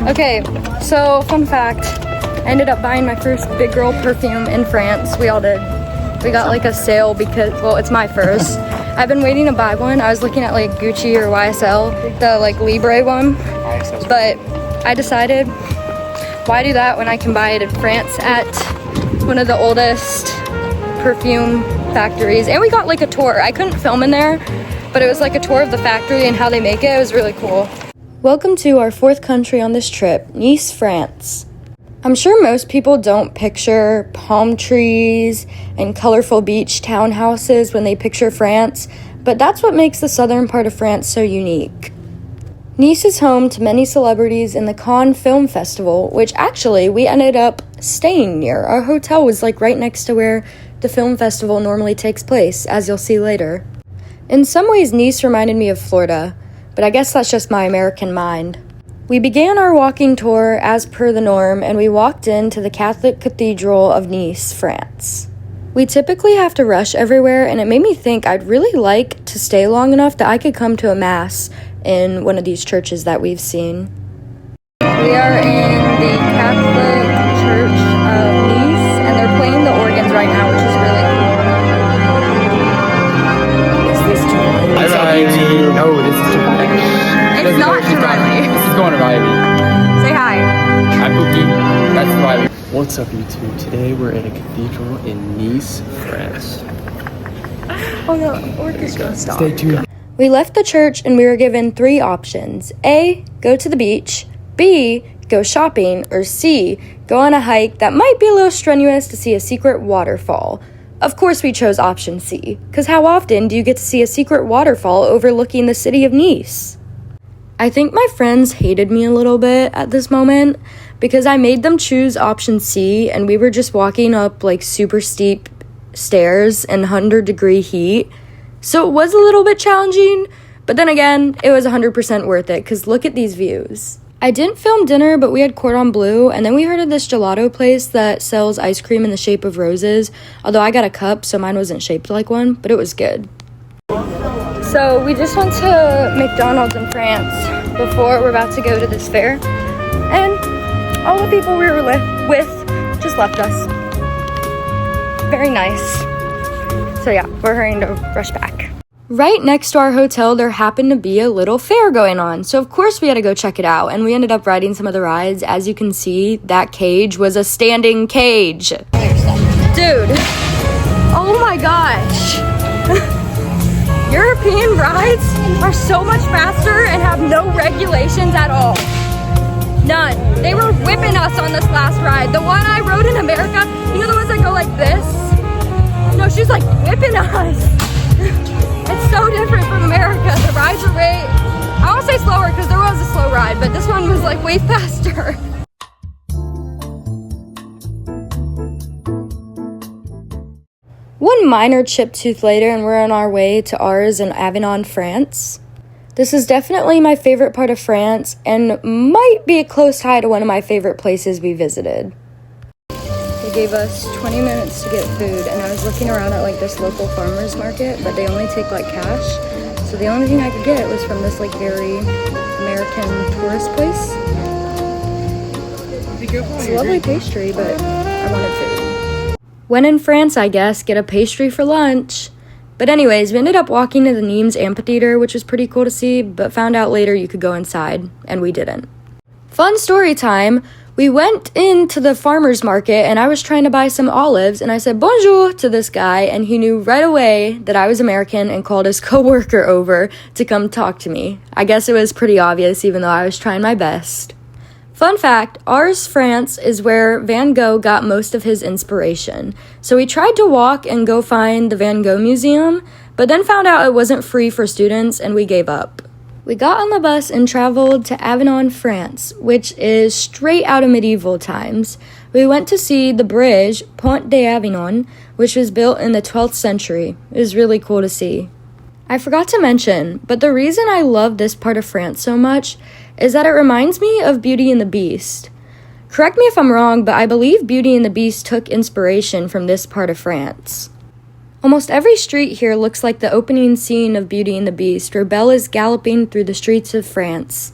Okay, so fun fact, I ended up buying my first big girl perfume in France. We all did. We got like a sale because, well, it's my first. I've been waiting to buy one. I was looking at like Gucci or YSL, the like Libre one, but I decided, why do that when I can buy it in France at one of the oldest perfume factories? And we got like a tour. I couldn't film in there, but it was like a tour of the factory and how they make it. It was really cool. Welcome to our fourth country on this trip, Nice, France. I'm sure most people don't picture palm trees and colorful beach townhouses when they picture France, but that's what makes the southern part of France so unique. Nice is home to many celebrities in the Cannes Film Festival, which actually we ended up staying near. Our hotel was like right next to where the film festival normally takes place, as you'll see later. In some ways, Nice reminded me of Florida, but I guess that's just my American mind. We began our walking tour as per the norm, and we walked into the Catholic Cathedral of Nice, France. We typically have to rush everywhere, and it made me think I'd really like to stay long enough that I could come to a mass in one of these churches that we've seen. We are in the Catholic Church of Nice, and they're playing the organs right now, which is really cool. Is this too early? No, this is too early. It's not too early. This is going to Riley. Say hi. I'm Pookie. That's Riley. What's up, YouTube? Today we're at a cathedral in Nice, France. Oh no, orchestra, stop. Stay tuned. We left the church and we were given 3 options. A, go to the beach. B, go shopping. Or C, go on a hike that might be a little strenuous to see a secret waterfall. Of course we chose option C, because how often do you get to see a secret waterfall overlooking the city of Nice? I think my friends hated me a little bit at this moment because I made them choose option C and we were just walking up like super steep stairs in 100-degree heat. So it was a little bit challenging, but then again, it was 100% worth it because look at these views. I didn't film dinner, but we had cordon bleu, and then we heard of this gelato place that sells ice cream in the shape of roses, although I got a cup, so mine wasn't shaped like one, but it was good. So we just went to McDonald's in France before we're about to go to this fair, and all the people we were with just left us. Very nice. So yeah, we're hurrying to rush back. Right next to our hotel, there happened to be a little fair going on, so of course we had to go check it out, and we ended up riding some of the rides. As you can see, that cage was a standing cage. Dude, oh my gosh. European rides are so much faster and have no regulations at all. None. They were whipping us on this last ride. The one I rode in America, you know the ones that go like this? No, she's like whipping us. It's so different from America. The rides are way, I won't say slower because there was a slow ride, but this one was like way faster. One minor chipped tooth later and we're on our way to ours in Avignon, France. This is definitely my favorite part of France and might be a close tie to one of my favorite places we visited. They gave us 20 minutes to get food, and I was looking around at like this local farmer's market, but they only take like cash. So the only thing I could get was from this like very American tourist place. It's a lovely pastry, but I wanted food. When in France, I guess, get a pastry for lunch. But anyways, we ended up walking to the Nimes amphitheater, which was pretty cool to see, but found out later you could go inside, and we didn't. Fun story time. We went into the farmer's market and I was trying to buy some olives and I said bonjour to this guy and he knew right away that I was American and called his coworker over to come talk to me. I guess it was pretty obvious even though I was trying my best. Fun fact, Ars, France is where Van Gogh got most of his inspiration. So we tried to walk and go find the Van Gogh Museum, but then found out it wasn't free for students and we gave up. We got on the bus and traveled to Avignon, France, which is straight out of medieval times. We went to see the bridge, Pont d'Avignon, which was built in the 12th century. It was really cool to see. I forgot to mention, but the reason I love this part of France so much is that it reminds me of Beauty and the Beast. Correct me if I'm wrong, but I believe Beauty and the Beast took inspiration from this part of France. Almost every street here looks like the opening scene of Beauty and the Beast, where Belle is galloping through the streets of France.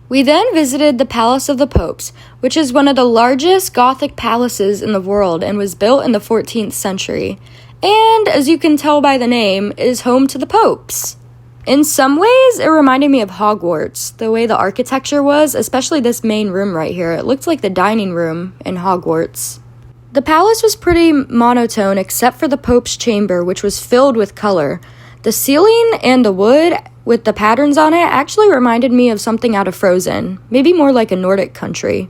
We then visited the Palace of the Popes, which is one of the largest Gothic palaces in the world and was built in the 14th century. And, as you can tell by the name, is home to the popes. In some ways, it reminded me of Hogwarts, the way the architecture was, especially this main room right here. It looked like the dining room in Hogwarts. The palace was pretty monotone except for the Pope's chamber, which was filled with color. The ceiling and the wood with the patterns on it actually reminded me of something out of Frozen, maybe more like a Nordic country.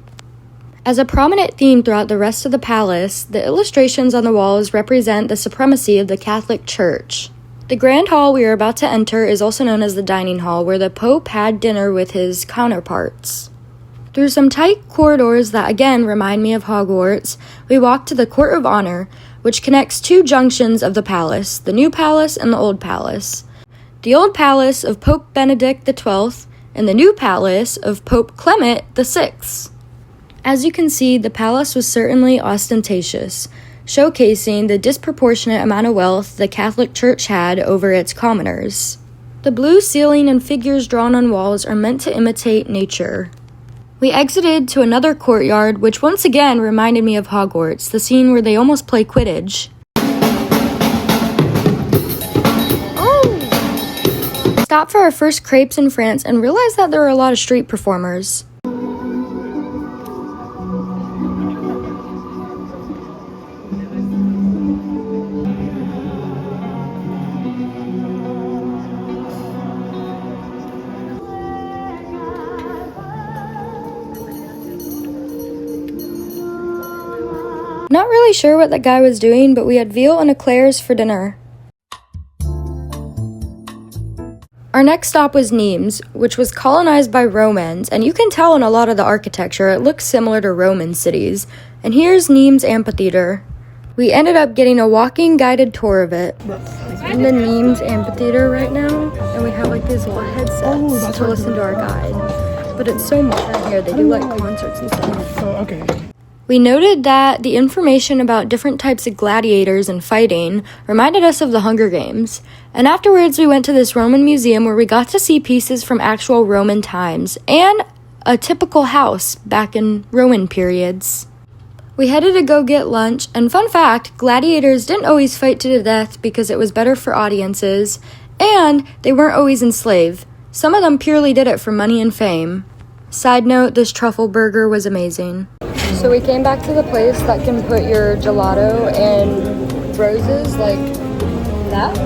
As a prominent theme throughout the rest of the palace, the illustrations on the walls represent the supremacy of the Catholic Church. The grand hall we are about to enter is also known as the dining hall, where the Pope had dinner with his counterparts. Through some tight corridors that again remind me of Hogwarts, we walk to the Court of Honor, which connects two junctions of the palace, the New Palace and the Old Palace. The Old Palace of Pope Benedict XII and the New Palace of Pope Clement VI. As you can see, the palace was certainly ostentatious, showcasing the disproportionate amount of wealth the Catholic Church had over its commoners. The blue ceiling and figures drawn on walls are meant to imitate nature. We exited to another courtyard, which once again reminded me of Hogwarts, the scene where they almost play Quidditch. Stopped for our first crepes in France and realized that there were a lot of street performers. Not really sure what that guy was doing, but we had veal and eclairs for dinner. Our next stop was Nimes, which was colonized by Romans, and you can tell in a lot of the architecture it looks similar to Roman cities. And here's Nimes Amphitheater. We ended up getting a walking guided tour of it. In the Nimes Amphitheater right now, and we have like these little headsets to listen to our guide. But it's so modern here, they do like concerts and stuff. Oh, okay. We noted that the information about different types of gladiators and fighting reminded us of the Hunger Games, and afterwards we went to this Roman museum where we got to see pieces from actual Roman times and a typical house back in Roman periods. We headed to go get lunch, and fun fact, gladiators didn't always fight to the death because it was better for audiences, and they weren't always enslaved. Some of them purely did it for money and fame. Side note, this truffle burger was amazing. So we came back to the place that can put your gelato and roses like that.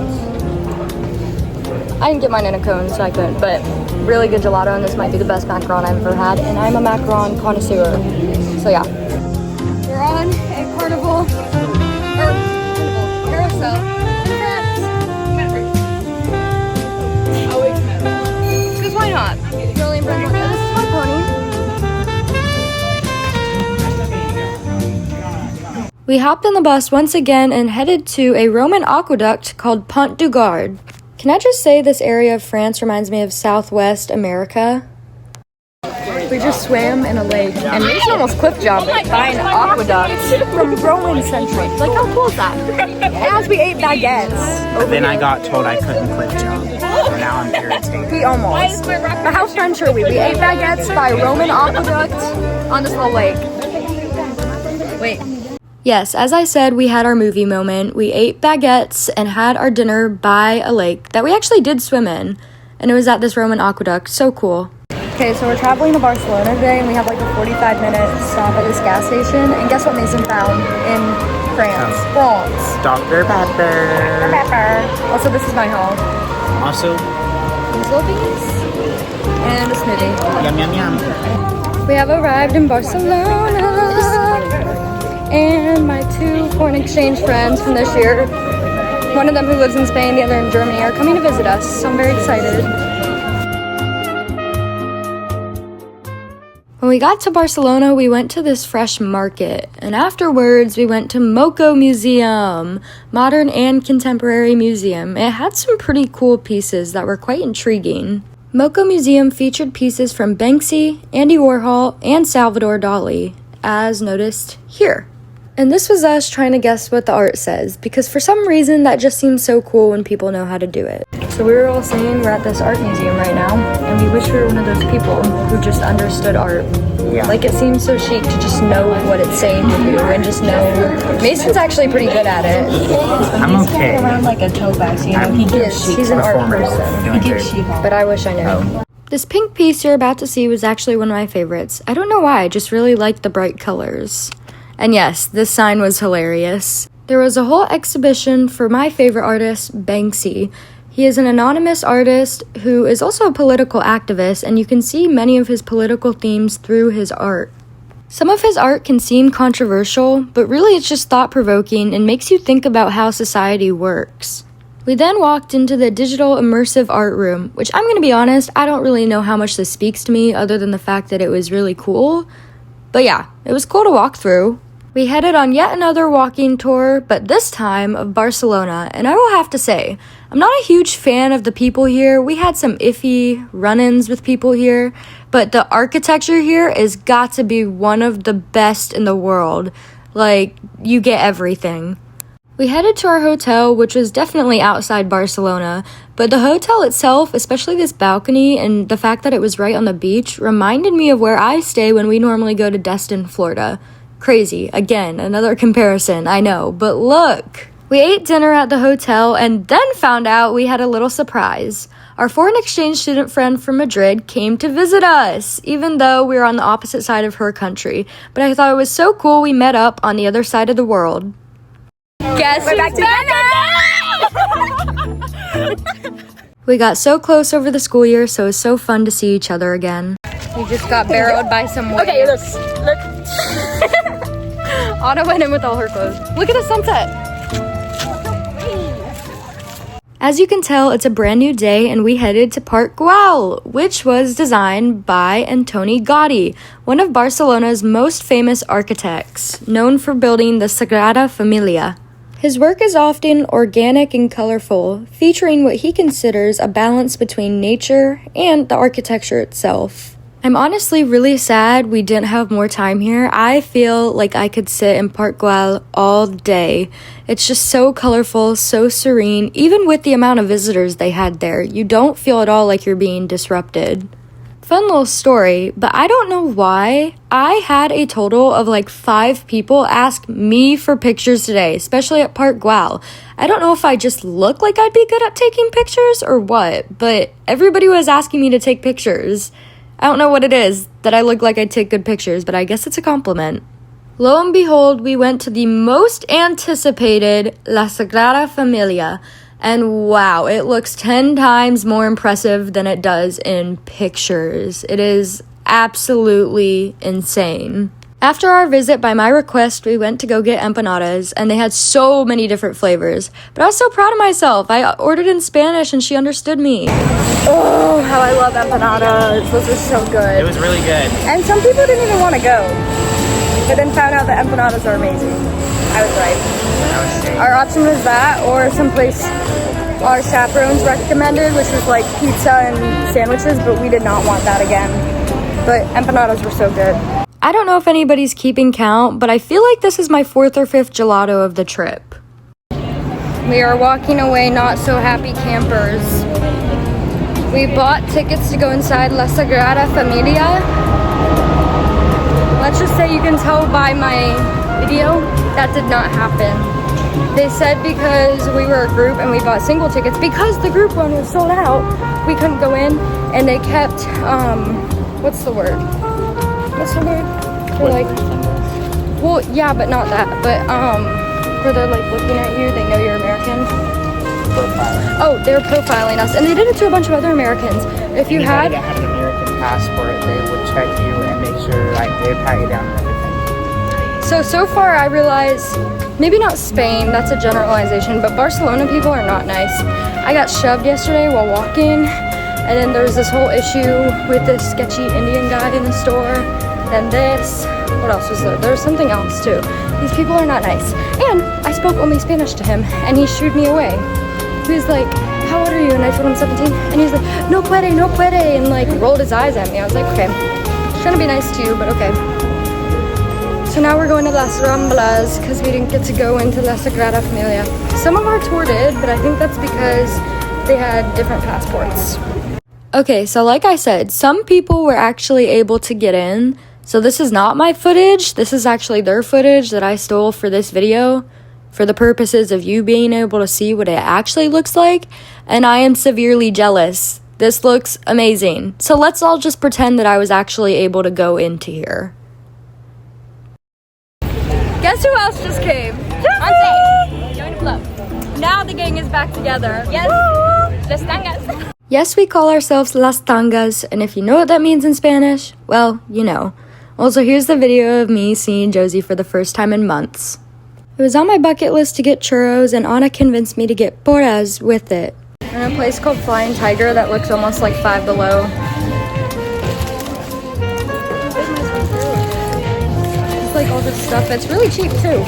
I didn't get mine in a cone, so I couldn't, but really good gelato, and this might be the best macaron I've ever had, and I'm a macaron connoisseur, so yeah. We're on a carnival, carousel, because why not? Really impressed. This is my pony. We hopped on the bus once again and headed to a Roman aqueduct called Pont du Gard. Can I just say this area of France reminds me of Southwest America? We just swam in a lake and Mason almost cliff jumped by an aqueduct from Roman century. Like, how cool is that? As we ate baguettes. Then I got told I couldn't cliff jump. So now I'm irritated. We almost. But how French are we? We ate baguettes by a Roman aqueduct on this little lake. Wait. Yes, as I said, we had our movie moment. We ate baguettes and had our dinner by a lake that we actually did swim in. And it was at this Roman aqueduct. So cool. Okay, so we're traveling to Barcelona today, and we have like a 45-minute stop at this gas station. And guess what Mason found in France? France. Dr. Pepper. Also, this is my haul. Also, These little beans and a smoothie. yum, yum, yum. We have arrived in Barcelona. And my two foreign exchange friends from this year, one of them who lives in Spain, the other in Germany, are coming to visit us, so I'm very excited. When we got to Barcelona, we went to this fresh market, and afterwards we went to Moco Museum, modern and contemporary museum. It had some pretty cool pieces that were quite intriguing. Moco Museum featured pieces from Banksy, Andy Warhol, and Salvador Dali, as noticed here. And this was us trying to guess what the art says, because for some reason that just seems so cool when people know how to do it. So we were all saying we're at this art museum right now, and we wish we were one of those people who just understood art. Yeah. Like, it seems so chic to just know what it's saying to you and just know. Mason's actually pretty good at it. I'm okay. Around like a toe bag, so you know he gives sheep. He's an art person. He gives sheep. But I wish I knew. This pink piece you're about to see was actually one of my favorites. I don't know why, I just really liked the bright colors. And yes, this sign was hilarious. There was a whole exhibition for my favorite artist, Banksy. He is an anonymous artist who is also a political activist, and you can see many of his political themes through his art. Some of his art can seem controversial, but really it's just thought-provoking and makes you think about how society works. We then walked into the digital immersive art room, which I'm going to be honest, I don't really know how much this speaks to me other than the fact that it was really cool. But yeah, it was cool to walk through. We headed on yet another walking tour, but this time of Barcelona, and I will have to say, I'm not a huge fan of the people here. We had some iffy run-ins with people here, but the architecture here is got to be one of the best in the world. Like, you get everything. We headed to our hotel, which was definitely outside Barcelona, but the hotel itself, especially this balcony and the fact that it was right on the beach, reminded me of where I stay when we normally go to Destin, Florida. Crazy. Again, another comparison, I know, but look! We ate dinner at the hotel and then found out we had a little surprise. Our foreign exchange student friend from Madrid came to visit us, even though we were on the opposite side of her country. But I thought it was so cool we met up on the other side of the world. Guess we're back together! We got so close over the school year, so it was so fun to see each other again. We just got barreled by some waves. Okay, look. Anna went in with all her clothes. Look at the sunset! As you can tell, it's a brand new day and we headed to Park Güell, which was designed by Antoni Gaudí, one of Barcelona's most famous architects, known for building the Sagrada Familia. His work is often organic and colorful, featuring what he considers a balance between nature and the architecture itself. I'm honestly really sad we didn't have more time here. I feel like I could sit in Park Güell all day. It's just so colorful, so serene. Even with the amount of visitors they had there, you don't feel at all like you're being disrupted. Fun little story, but I don't know why. I had a total of like 5 people ask me for pictures today, especially at Park Güell. I don't know if I just look like I'd be good at taking pictures or what, but everybody was asking me to take pictures. I don't know what it is that I look like I take good pictures, but I guess it's a compliment. Lo and behold, we went to the most anticipated La Sagrada Familia, and wow, it looks 10 times more impressive than it does in pictures. It is absolutely insane. After our visit, by my request, we went to go get empanadas, and they had so many different flavors. But I was so proud of myself. I ordered in Spanish, and she understood me. Oh, how I love empanadas. Those are so good. It was really good. And some people didn't even want to go, but then found out that empanadas are amazing. I was right. Our option was that, or someplace our chaperones recommended, which was like pizza and sandwiches, but we did not want that again. But empanadas were so good. I don't know if anybody's keeping count, but I feel like this is my 4th or 5th gelato of the trip. We are walking away not so happy campers. We bought tickets to go inside La Sagrada Familia. Let's just say you can tell by my video that did not happen. They said because we were a group and we bought single tickets, because the group one was sold out, we couldn't go in, and they kept, what's the word? What's the word? They're like, well, yeah, but not that. But where they're like looking at you, they know you're American. Profiling. Oh, they're profiling us, and they did it to a bunch of other Americans. If you Anybody that had an American passport, they would check you and make sure like they pat you down and everything. So far I realize, maybe not Spain, that's a generalization, but Barcelona people are not nice. I got shoved yesterday while walking, and then there was this whole issue with this sketchy Indian guy in the store. And this, what else was there? There was something else too. These people are not nice. And I spoke only Spanish to him, and he shooed me away. He was like, how old are you? And I told him 17. And he was like, no puede, no puede, and like rolled his eyes at me. I was like, okay, trying to be nice to you, but okay. So now we're going to Las Ramblas because we didn't get to go into La Sagrada Familia. Some of our tour did, but I think that's because they had different passports. Okay, so like I said, some people were actually able to get in. So this is not my footage. This is actually their footage that I stole for this video for the purposes of you being able to see what it actually looks like. And I am severely jealous. This looks amazing. So let's all just pretend that I was actually able to go into here. Guess who else just came? Join the club. Now the gang is back together. Yes. Las tangas. Yes, we call ourselves Las Tangas, and if you know what that means in Spanish, well, you know. Also, here's the video of me seeing Josie for the first time in months. It was on my bucket list to get churros, and Anna convinced me to get porras with it. In a place called Flying Tiger that looks almost like Five Below. It's like all this stuff. It's really cheap too.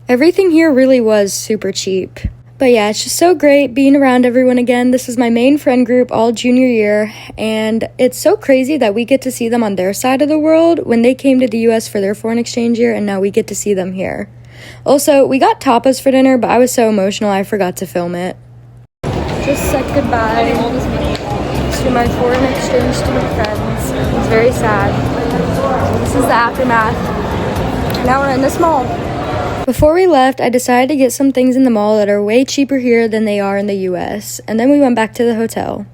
Everything here really was super cheap. But yeah, it's just so great being around everyone again. This is my main friend group all junior year, and it's so crazy that we get to see them on their side of the world when they came to the US for their foreign exchange year, and now we get to see them here. Also, we got tapas for dinner, but I was so emotional I forgot to film it. Just said goodbye to my foreign exchange student friends. It's very sad. This is the aftermath. Now we're in this mall. Before we left, I decided to get some things in the mall that are way cheaper here than they are in the US, and then we went back to the hotel.